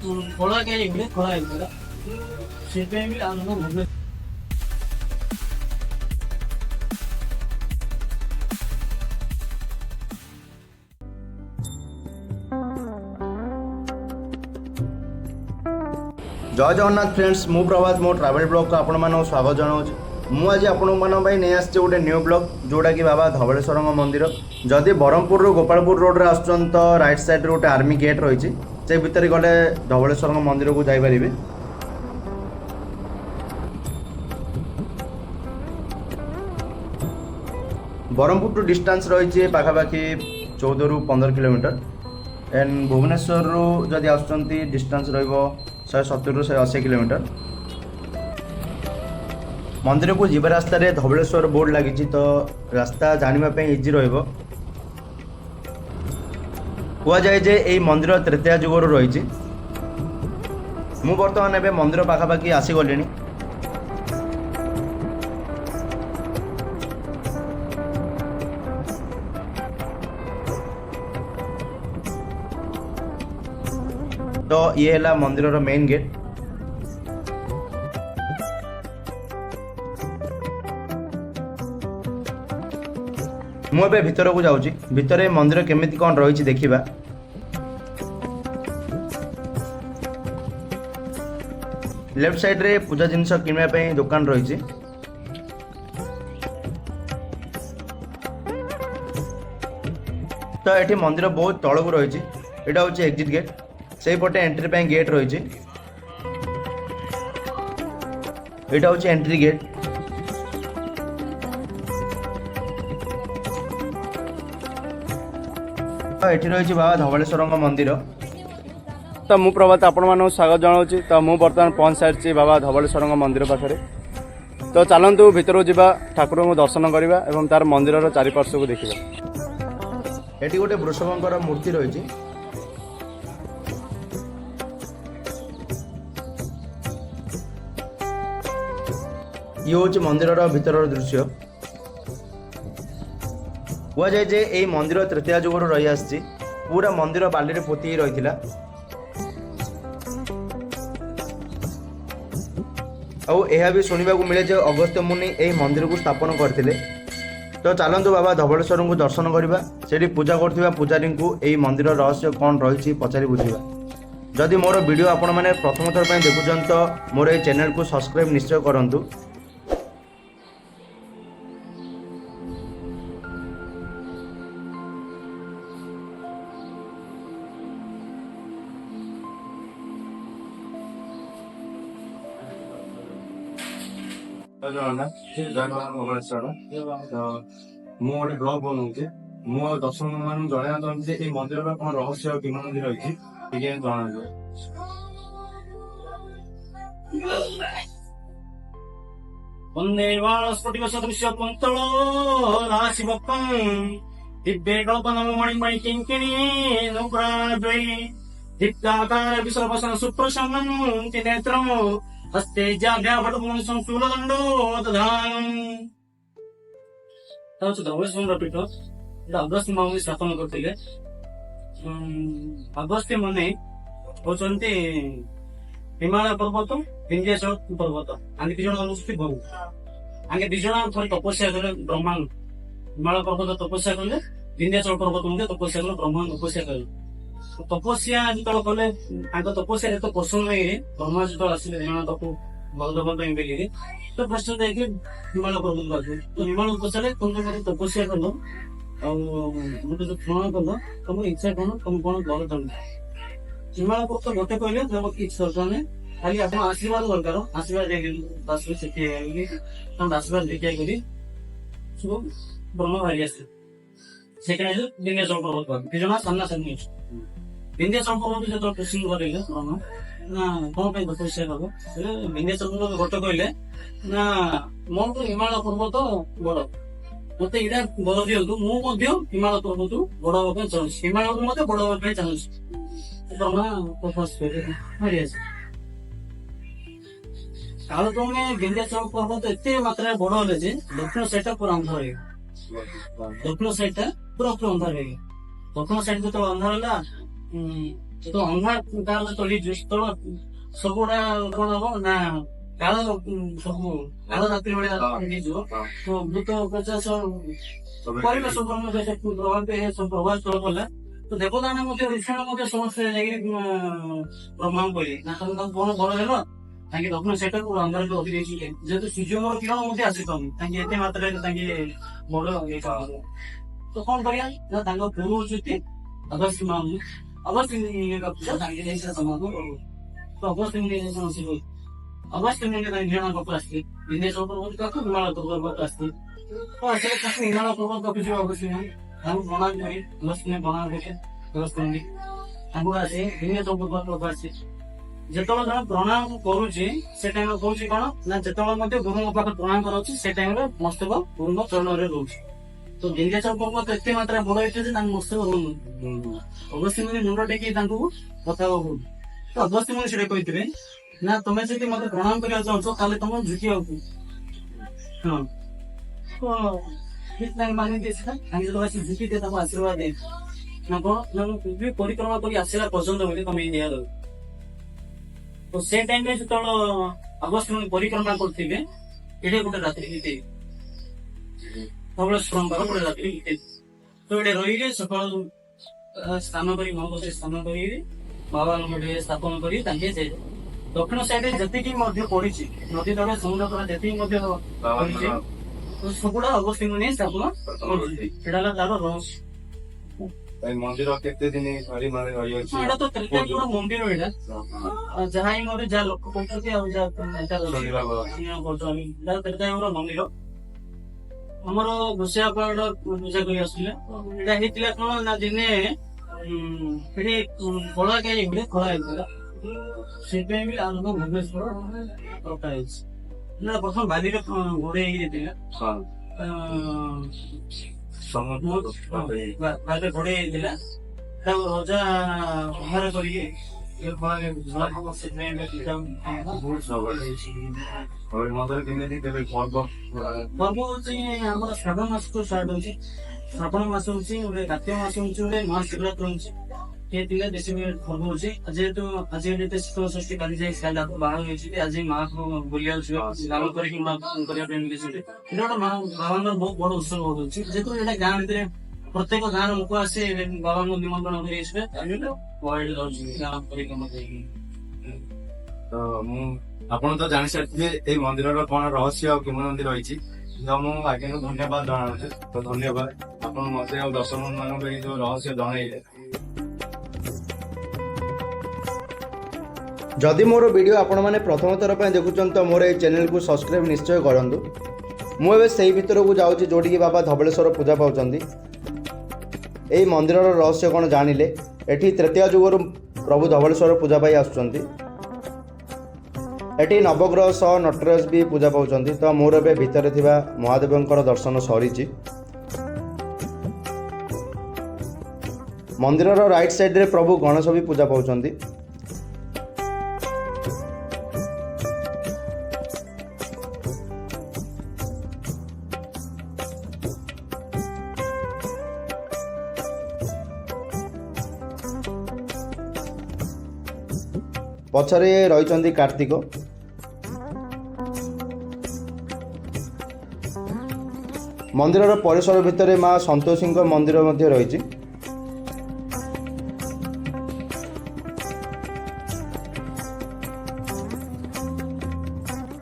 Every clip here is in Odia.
ଖୋଳା କେମିତି ଖୋଳା ହେଇଥିଲା ସେଥିପାଇଁ ବି ଆମ ଭୁବନେଶ୍ୱର जय जगन्नाथ फ्रेंड्स मु प्रभात मो ट्रावेल ब्लॉग को आपण मानक स्वागत जनाऊँ मुझे आपण गोटे न्यू ब्लॉग जोटा कि बाबा धवलेश्वर मंदिर जदि ब्रह्मपुर गोपालपुर रोड रे आसुचन तो राइट साइड रे गोटे आर्मी गेट रही से भितर गले धवलेश्वर मंदिर को जापर ब्रह्मपुर टू डिस्टेंस रही पाखापाखि 14 ରୁ 15 किलोमीटर एंड भुवनेश्वर रु जदि आसुचन डिस्टेंस रहिबो 170 ରୁ 180 किलोमीटर मंदिर को जीवा रास्ता रे धवलेश्वर बोर्ड लगी तो रास्ता जानापी इजी रही जाए जे यही मंदिर तृतीय जुगर रही बर्तमान एवं मंदिर पाखापाखि आसीगली तो ये है मंदिर मेन गेट मुझे भितर को जाऊँगी भितर मंदिर केमिति कौन रही देखा लेफ्ट साइड रे पूजा जिनस किनापी दुकान रही तो ये मंदिर बहुत तल को रही यहाँ हूँ एग्जिट गेट से पटे एंट्री पे गेट रही यहाँ हूँ एंट्री गेट एठी रही बाबा धवलेश्वर मंदिर तो मु प्रभात आपण मानक स्वागत जनाऊँ तो मु बर्तमान पहुंच सारी बाबा धवलेश्वर मंदिर पाखे तो चलतु भितर जावा ठाकुर को दर्शन करवा और तार मंदिर चारिपार्श्व को देखा ये गोटे वृषभंकर मूर्ति रही ये हूँ मंदिर भीतर दृश्य कहुए जे यही मंदिर तृतीय जुगर रही आसी पूरा मंदिर बाली पोती रही यह भी शुणा मिले जे अगस्त्य मुनि यही मंदिर को स्थापन करते तो चलतु बाबा धवलेश्वर को दर्शन करवा से पूजा कर पूजारी को यही मंदिर रहस्य कौन रही पचारि बुझा जदि मोर वीडियो आपण मैंने प्रथम थर पर देखुं तो मोर ये चैनल को सब्सक्राइब निश्चय करूँ भुवनेश्वर तो मुझे ब्लॉग बनाऊे मु दर्शक मान जन चाहूँगी मंदिर कौन रहस्य किमान रही जना वंदे वाणस्फटिक सदृश्य कुंतल राशिवक्त्रं दिव्ये कल्पनं मणिमणि किङ्किणी नुपुराद्वै दीप्ताकार विश्ववसन सुप्रसन्नं त्रिनेत्रं हस्ते जाभ्याभटपुं संशूलदण्डो दधानम् धवलेश्वर पीठ अगस्त्य मुनि स्थापन करते अगस्त्य मुनि होचंती हिमालय पर्वत विंध्याचल पर्वत आगे दी जन हूँ भौ आगे दी जन थोड़ी तपस्या कले ब्रह्मांड हिमालय पर्वत तपस्या कले विंध्याचल पर्वत तपस्या कले ब्रह्मांड तपस्या कले तपस्या जो कले तपस्या जो पसंद नहीं ब्रह्मा जो आसिले तक बलदेव बोली तो फर्स्ट जाके हिमालय पर्वत आसे तो हिमालय पचारे तुम तपस्या कल गोटे जो क्षण कल तुम इच्छा कौन तुम कौन कर चाहूँ हिमालय पर्वत गोटे कहले तुम किसी दरकार नहीं खाली आप आशीर्वाद दरकार आशीर्वाद आशीर्वाद देखिए ब्रह्म बाहरी आसे सेकेंड विंध्याचल पर्वत दी जन सामना सामने विंध्याचल पर्वत जो प्रश्न करेंगे ब्रह्म ना कौन पे तपस्या कल विंध्याचल गोटे कहले ना मोर तो हिमालय पर्वत बड़ मत यहाँ बड़ दिंतु मुझे हिमालय पर्वत बड़ हाँ चाहूँ हिमालय मत बड़ चाहूँ ब्रह्मा तपस बाहरी आसे काल तुम विंध्याचल पर्वत एत मात्रा बड़ हे दक्षिण साइड पूरा अंधार दक्षिण साइड पूरा अंधार दक्षिण साइड जो अंधार है ତ ଅନ୍ଧାର କାଳ ଚଳିଛି ତ ସବୁଗୁଡା କଣ ହବ ନା କାଳ ସବୁ କାଳ ରାତ୍ରି ଭଳିଆ ହେଇଯିବ। ତ ଭୂତ ପ୍ରଚାଶ ପରିବେଶ ଉପରେ ମଧ୍ୟ ସେ ପ୍ରଭାବ ତଳ କଲା। ତ ଦେବଦାନ ମଧ୍ୟ ଋଷଣ ମଧ୍ୟ ସମସ୍ତେ ଯାଇକି ବ୍ରହ୍ମାଙ୍କୁ କହିଲେ ନା ତମେ ତାଙ୍କୁ କଣ ବଡ ହେଲ ତାଙ୍କେ ଦକ୍ଷିଣ ସେଟାକୁ ଅନ୍ଧାରକୁ ଅଧିକ ଦେଇଥିଲେ ଯେହେତୁ ସୂର୍ଯ୍ୟଙ୍କର କିରଣ ମଧ୍ୟ ଆସିପାରୁନି ତାଙ୍କେ ଏତେ ମାତ୍ରାରେ ତାଙ୍କେ ବଡ ହେଇପାରୁନି। ତ କଣ କରିବା ନା ତାଙ୍କ ପୁଅ ହଉଛନ୍ତି ଅଗସ୍ତ୍ୟ ମାମୁଁ ଅଗସ୍ତ୍ୟ ପୂଜା ତାଙ୍କେ ଯାଇଥିଲା ସମାଧାନ କରୁ। ତ ଅଗସ୍ତ୍ୟ ଅଗସ୍ତ୍ୟ ତାଙ୍କ ଝିଅଙ୍କ ପାଖକୁ ଆସିଥିଲେ ବିଦେଶ ପାଖକୁ ହିମାଳୟ ପର୍ବତ ଆସିଥିଲେ। ତ ଆସିଲେ ତାକୁ ହିମାଳୟ ପର୍ବତ ପାଖକୁ ଯିବ ଅଗସ୍ତ୍ୟ ତାଙ୍କୁ ପ୍ରଣାମ କରି ଅଗସ୍ତ୍ୟ ପ୍ରଣାମ କରି ଅଗସ୍ତ୍ୟ ତାଙ୍କୁ ଆସି ବିଦେଶ ପର୍ବତ ଆସି ଯେତେବେଳେ ଜଣେ ପ୍ରଣାମ କରୁଛି ସେ ଟାଇମ କହୁଛି କଣ ନା ଯେତେବେଳେ ମଧ୍ୟ ଗୁରୁଙ୍କ ପାଖରେ ପ୍ରଣାମ କରାଉଛି ସେ ଟାଇମରେ ମସ୍ତକ ଗୁରୁଙ୍କ ଚରଣରେ ରହୁଛି। ତ ବିନ୍ଧ୍ୟାଚଳ ପର୍ବତ ଏତେ ମାତ୍ରା ବଡ ହେଇଛି ଯେ ତାଙ୍କ ମସ୍ତକ ଅଗସ୍ତ୍ୟ ମୁଣ୍ଡ ଟେକି ତାଙ୍କୁ କଥା ହବ। ତ ଅଗସ୍ତ୍ୟ ସେଟା କହିଥିବେ ନା ତମେ ଯଦି ମତେ ପ୍ରଣାମ କରିବାକୁ ଚାହୁଁଛ ତାହେଲେ ତମକୁ ଝୁକିବାକୁ ହଁ ତ ମାନି ଦେଇଥିଲା ତାଙ୍କେ ଯେତେବେଳେ ଆସି ଝୁକିଦିଏ ତାଙ୍କୁ ଆଶୀର୍ବାଦ ଦିଏ ନା କଣ ନା ମୁଁ ପୃଥିବୀ ପରିକ୍ରମା କରି ଆସିଲା ପର୍ଯ୍ୟନ୍ତ ବୋଲି ତମେ ଇଣ୍ଡିଆ ରହିବ। ତ ସେ ଟାଇମରେ ଯେତେବେଳେ ଅଗସ୍ତ୍ୟ ପରିକ୍ରମା କରୁଥିବେ ଏଠି ଗୋଟେ ରାତ୍ରି ବିତେଇବେ ଧବଳେଶ୍ୱରଙ୍କର ଗୋଟେ ରାତ୍ରି ବିତେଇବେ। ତ ଏଠି ରହିଲେ ସକାଳୁ ସ୍ନାନ କରି ମହାପତି ସ୍ନାନ କରିବେ ବାବାଙ୍କ ଟିକେ ସ୍ଥାପନ କରି ତାଙ୍କେ ଯାଇ ଦକ୍ଷିଣ ସାଇଡରେ ଯେତିକି ମଧ୍ୟ ପଡିଛି ନଦୀ ତଳେ ସମୁଦ୍ର ତଳେ ଯେତିକି ମଧ୍ୟ ପଡିଛି ସବୁଗୁଡା ଅଗସ୍ତ୍ୟ ନେଇ ସ୍ଥାପନ କରୁଛି। ଏଟା ହେଲା ତାର ରହସ୍ୟ। ମନ୍ଦିର କେତେ ଦିନ ଧରି ମାନେ ରହିଅଛି? ଏଇଟା ତ ତ୍ରେତୟା ଯୁଗର ମନ୍ଦିର ଏଇଟା ଯାହା ହିଁ ମତେ ଯାହା ଲୋକ କହୁଛନ୍ତି ଆଉ ଯାହା ତ୍ରେତୟା ଯୁଗର ମନ୍ଦିର। ଆମର ଘୋଷିଆ ପାହାଡ ପୂଜା କରି ଆସୁଥିଲେ ଏଇଟା ହେଇଥିଲା କଣ ନା ଦିନେ ଏଠି କଳା କାହିଁ ଗୋଟେ ଖୋଳା ହେଇଥିଲା ସେଥିପାଇଁ ବି ଆମ ଭୁବନେଶ୍ୱର ରଖା ହେଇଛି। ପ୍ରଥମ ବାଲିରେ ଘୋଡେଇ ହେଇଥିଲା ବାଲିରେ ଘୋଡେଇ ହେଇଥିଲା ତାକୁ ରଜା ବାହାର କରିକି ପର୍ବ ହଉଛି ଆମର ଶ୍ରାବଣ ମାସକୁ ଷ୍ଟାର୍ଟ ହଉଛି। ଶ୍ରାବଣ ମାସ ହଉଛି ଗୋଟେ କାର୍ତ୍ତିକ ମାସ ହଉଛି ଗୋଟେ ମହାଶିବରାତ୍ରି ହଉଛି ଏ ତିନିଟା ଦେଶୀ ପର୍ବ ହଉଛି। ଯେହେତୁ ଆଜି ଯେତେ ଶୀତଳ ଷଷ୍ଠୀ କାଲି ଯାଇ ସାଇଲାକୁ ବାହାର ହେଇଛି ଆଜି ମାଆକୁ ବୁଲିବାକୁ ଯିବେ ସ୍ନାନ କରିକି କରିବା ପାଇଁ ମିଳିଛନ୍ତି। ଏଇଟା ଗୋଟେ ବାବାଙ୍କର ବହୁତ ବଡ ଉତ୍ସବ ହଉଛି। ଯେହେତୁ ଏଇଟା ଗାଁ ଭିତରେ ପ୍ରତ୍ୟେକ ଗାଁର ଲୋକ ଆସି ବାବାଙ୍କୁ ନିମନ୍ତ୍ରଣ କରି ଆସିବେ ଗାଁ ପରିକ୍ରମା କରିକି। ତ ମୁଁ ଆପଣ ତ ଜାଣିସାରିଥିବେ ଏଇ ମନ୍ଦିରର କଣ ରହସ୍ୟ ଆଉ କିମ୍ବଦନ୍ତୀ ରହିଛି। ତ ମୁଁ ଆଜ୍ଞାକୁ ଧନ୍ୟବାଦ ଜଣାଉଛି। ତ ଧନ୍ୟବାଦ ଆପଣ ମତେ ଆଉ ଦର୍ଶକ ମାନଙ୍କୁ ଏଇ ଯୋଉ ରହସ୍ୟ ଜଣେଇଲେ। ଯଦି ମୋର ଭିଡ଼ିଓ ଆପଣମାନେ ପ୍ରଥମ ଥର ପାଇଁ ଦେଖୁଛନ୍ତି ତ ମୋର ଏହି ଚ୍ୟାନେଲକୁ ସବସ୍କ୍ରାଇବ୍ ନିଶ୍ଚୟ କରନ୍ତୁ। ମୁଁ ଏବେ ସେହି ଭିତରକୁ ଯାଉଛି ଯେଉଁଠିକି ବାବା ଧବଳେଶ୍ୱର ପୂଜା ପାଉଛନ୍ତି। ଏହି ମନ୍ଦିରର ରହସ୍ୟ କ'ଣ ଜାଣିଲେ ଏଠି ତ୍ରେତୟା ଯୁଗରୁ ପ୍ରଭୁ ଧବଳେଶ୍ୱର ପୂଜା ପାଇ ଆସୁଛନ୍ତି। ଏଠି ନବଗ୍ରହ ସହ ନଟରାଜ ବି ପୂଜା ପାଉଛନ୍ତି। ତ ମୋର ଏବେ ଭିତରେ ଥିବା ମହାଦେବଙ୍କର ଦର୍ଶନ ସରିଛି। ମନ୍ଦିରର ରାଇଟ୍ ସାଇଡ଼୍ରେ ପ୍ରଭୁ ଗଣେଶ ବି ପୂଜା ପାଉଛନ୍ତି। ପଛରେ ରହିଛନ୍ତି କାର୍ତ୍ତିକ। ମନ୍ଦିରର ପରିସର ଭିତରେ ମା ସନ୍ତୋଷୀଙ୍କ ମନ୍ଦିର ମଧ୍ୟ ରହିଛି।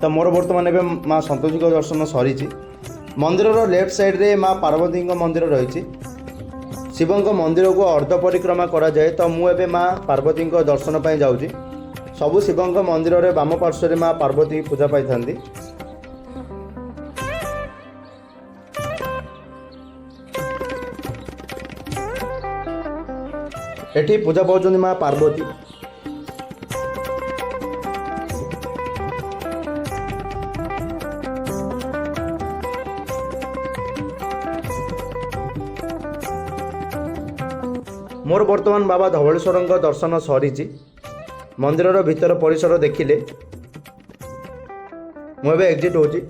ତ ମୋର ବର୍ତ୍ତମାନ ଏବେ ମା ସନ୍ତୋଷୀଙ୍କ ଦର୍ଶନ ସରିଛି। ମନ୍ଦିରର ଲେଫ୍ଟ ସାଇଡ଼୍ରେ ମା ପାର୍ବତୀଙ୍କ ମନ୍ଦିର ରହିଛି। ଶିବଙ୍କ ମନ୍ଦିରକୁ ଅର୍ଦ୍ଧ ପରିକ୍ରମା କରାଯାଏ। ତ ମୁଁ ଏବେ ମା ପାର୍ବତୀଙ୍କ ଦର୍ଶନ ପାଇଁ ଯାଉଛି। ସବୁ ଶିବଙ୍କ ମନ୍ଦିରରେ ବାମ ପାର୍ଶ୍ୱରେ ମା ପାର୍ବତୀ ପୂଜା ପାଇଥାନ୍ତି। ଏଠି ପୂଜା ପାଉଛନ୍ତି ମା ପାର୍ବତୀ। ମୋର ବର୍ତ୍ତମାନ ବାବା ଧବଳେଶ୍ୱରଙ୍କ ଦର୍ଶନ ସରିଛି। ମନ୍ଦିରର ଭିତର ପରିସର ଦେଖିଲେ ମୁଁ ଏବେ ଏକ୍ଜିଟ୍ ହେଉଛି।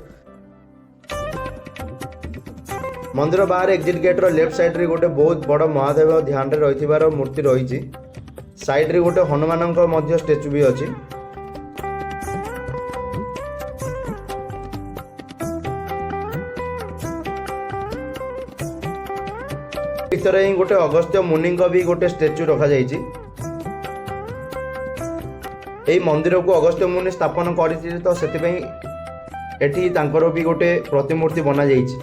ମନ୍ଦିର ବାହାରେ ଏକ୍ଜିଟ୍ ଗେଟ୍ର ଲେଫ୍ଟ ସାଇଡ଼୍ରେ ଗୋଟେ ବହୁତ ବଡ଼ ମହାଦେବ ଧ୍ୟାନରେ ରହିଥିବାର ମୂର୍ତ୍ତି ରହିଛି। ସାଇଡରେ ଗୋଟେ ହନୁମାନଙ୍କ ମଧ୍ୟ ଷ୍ଟାଚୁ ବି ଅଛି। ଭିତରେ ହିଁ ଗୋଟେ ଅଗସ୍ତ୍ୟ ମୁନିଙ୍କ ବି ଗୋଟେ ଷ୍ଟାଚୁ ରଖାଯାଇଛି। এই ମନ୍ଦିରକୁ ଅଗସ୍ତ୍ୟ ମୁନି ସ୍ଥାପନ କରିଥିଲେ ତ ସେଥିପାଇଁ ଏଠି ତାଙ୍କର ବି ଗୋଟେ ପ୍ରତିମୂର୍ତ୍ତି ବନାଯାଇଛି।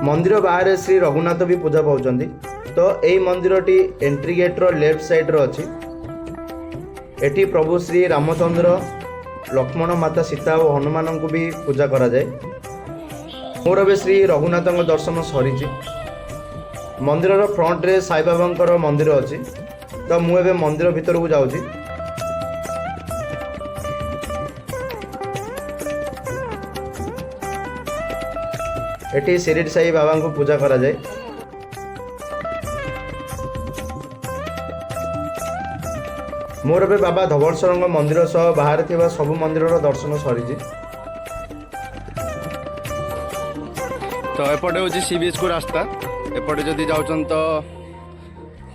ମନ୍ଦିର ବାହାରେ ଶ୍ରୀ ରଘୁନାଥ ବି ପୂଜା ପାଉଛନ୍ତି। ତ এই ମନ୍ଦିରଟି ଏଣ୍ଟ୍ରି ଗେଟ୍ର ଲେଫ୍ଟ ସାଇଡ୍ରେ ଅଛି। ଏଠି ପ୍ରଭୁ ଶ୍ରୀ ରାମଚନ୍ଦ୍ର, ଲକ୍ଷ୍ମଣ, ମାତା ସୀତା ଓ ହନୁମାନଙ୍କୁ ବି ପୂଜା କରାଯାଏ। ମୋର ଏବେ ଶ୍ରୀ ରଘୁନାଥଙ୍କ ଦର୍ଶନ ସରିଛି। ମନ୍ଦିରର ଫ୍ରଣ୍ଟରେ ସାଇବାବାଙ୍କର ମନ୍ଦିର ଅଛି। ତ ମୁଁ ଏବେ ମନ୍ଦିର ଭିତରକୁ ଯାଉଛି। ଏଠି ଶିରିଡି ସାଇ ବାବାଙ୍କୁ ପୂଜା କରାଯାଏ। ମୋର ଏବେ ବାବା ଧବଳେଶ୍ୱରଙ୍କ ମନ୍ଦିର ସହ ବାହାରେ ଥିବା ସବୁ ମନ୍ଦିରର ଦର୍ଶନ ସରିଛି। ତ ଏପଟେ ହେଉଛି ସି ବିଚ୍କୁ ରାସ୍ତା। ଏପଟେ ଯଦି ଯାଉଛନ୍ତି ତ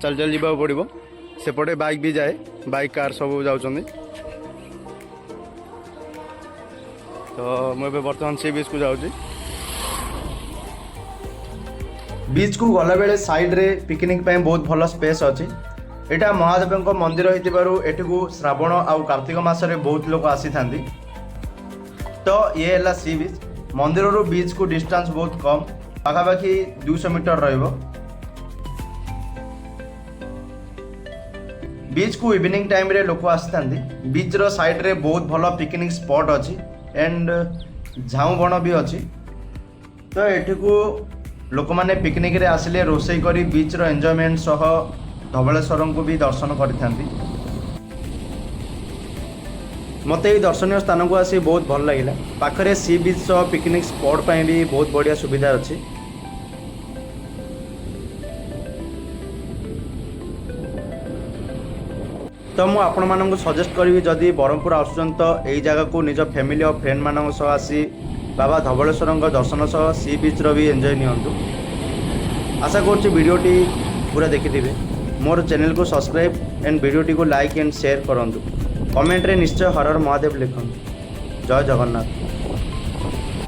ଚାଲି ଚାଲି ଯିବାକୁ ପଡ଼ିବ। ସେପଟେ ବାଇକ୍ ବି ଯାଏ, ବାଇକ୍ କାର୍ ସବୁ ଯାଉଛନ୍ତି। ତ ମୁଁ ଏବେ ବର୍ତ୍ତମାନ ସି ବିଚ୍କୁ ଯାଉଛି। ବିଚ୍କୁ ଗଲାବେଳେ ସାଇଡ୍ରେ ପିକନିକ୍ ପାଇଁ ବହୁତ ଭଲ ସ୍ପେସ୍ ଅଛି। ଏଇଟା ମହାଦେବଙ୍କ ମନ୍ଦିର ହେଇଥିବାରୁ ଏଠିକୁ ଶ୍ରାବଣ ଆଉ କାର୍ତ୍ତିକ ମାସରେ ବହୁତ ଲୋକ ଆସିଥାନ୍ତି। ତ ଇଏ ହେଲା ସି ବିଚ୍। ମନ୍ଦିରରୁ ବିଚ୍କୁ ଡିଷ୍ଟାନ୍ସ ବହୁତ କମ୍, ପାଖାପାଖି 200 ମିଟର ରହିବ। ବିଚ୍କୁ ଇଭିନିଂ ଟାଇମ୍ରେ ଲୋକ ଆସିଥାନ୍ତି। ବିଚ୍ର ସାଇଡ୍ରେ ବହୁତ ଭଲ ପିକନିକ୍ ସ୍ପଟ୍ ଅଛି ଆଣ୍ଡ ଝାଉଁ ବଣ ବି ଅଛି। ତ ଏଠିକୁ ଲୋକମାନେ ପିକନିକ୍ରେ ଆସିଲେ ରୋଷେଇ କରି ବିଚ୍ର ଏନ୍ଜୟମେଣ୍ଟ ସହ ଧବଳେଶ୍ୱରଙ୍କୁ ବି ଦର୍ଶନ କରିଥାନ୍ତି। ମୋତେ ଏହି ଦର୍ଶନୀୟ ସ୍ଥାନକୁ ଆସି ବହୁତ ଭଲ ଲାଗିଲା। ପାଖରେ ସି ବିଚ୍ ସହ ପିକନିକ୍ ସ୍ପଟ୍ ପାଇଁ ବି ବହୁତ ବଢ଼ିଆ ସୁବିଧା ଅଛି। ତ ମୁଁ ଆପଣମାନଙ୍କୁ ସଜେଷ୍ଟ କରିବି, ଯଦି ବ୍ରହ୍ମପୁର ଆସୁଛନ୍ତି ତ ଏହି ଜାଗାକୁ ନିଜ ଫ୍ୟାମିଲି ଆଉ ଫ୍ରେଣ୍ଡମାନଙ୍କ ସହ ଆସି ବାବା ଧବଳେଶ୍ୱରଙ୍କ ଦର୍ଶନ ସହ ସି ବିଚ୍ର ବି ଏନ୍ଜୟ ନିଅନ୍ତୁ। ଆଶା କରୁଛି ଭିଡ଼ିଓଟି ପୁରା ଦେଖିଥିବେ। ମୋର ଚ୍ୟାନେଲକୁ ସବସ୍କ୍ରାଇବ୍ ଆଣ୍ଡ ଭିଡ଼ିଓଟିକୁ ଲାଇକ୍ ଆଣ୍ଡ ସେୟାର କରନ୍ତୁ। କମେଣ୍ଟରେ ନିଶ୍ଚୟ ହର ହର ମହାଦେବ ଲେଖନ୍ତୁ। ଜୟ ଜଗନ୍ନାଥ।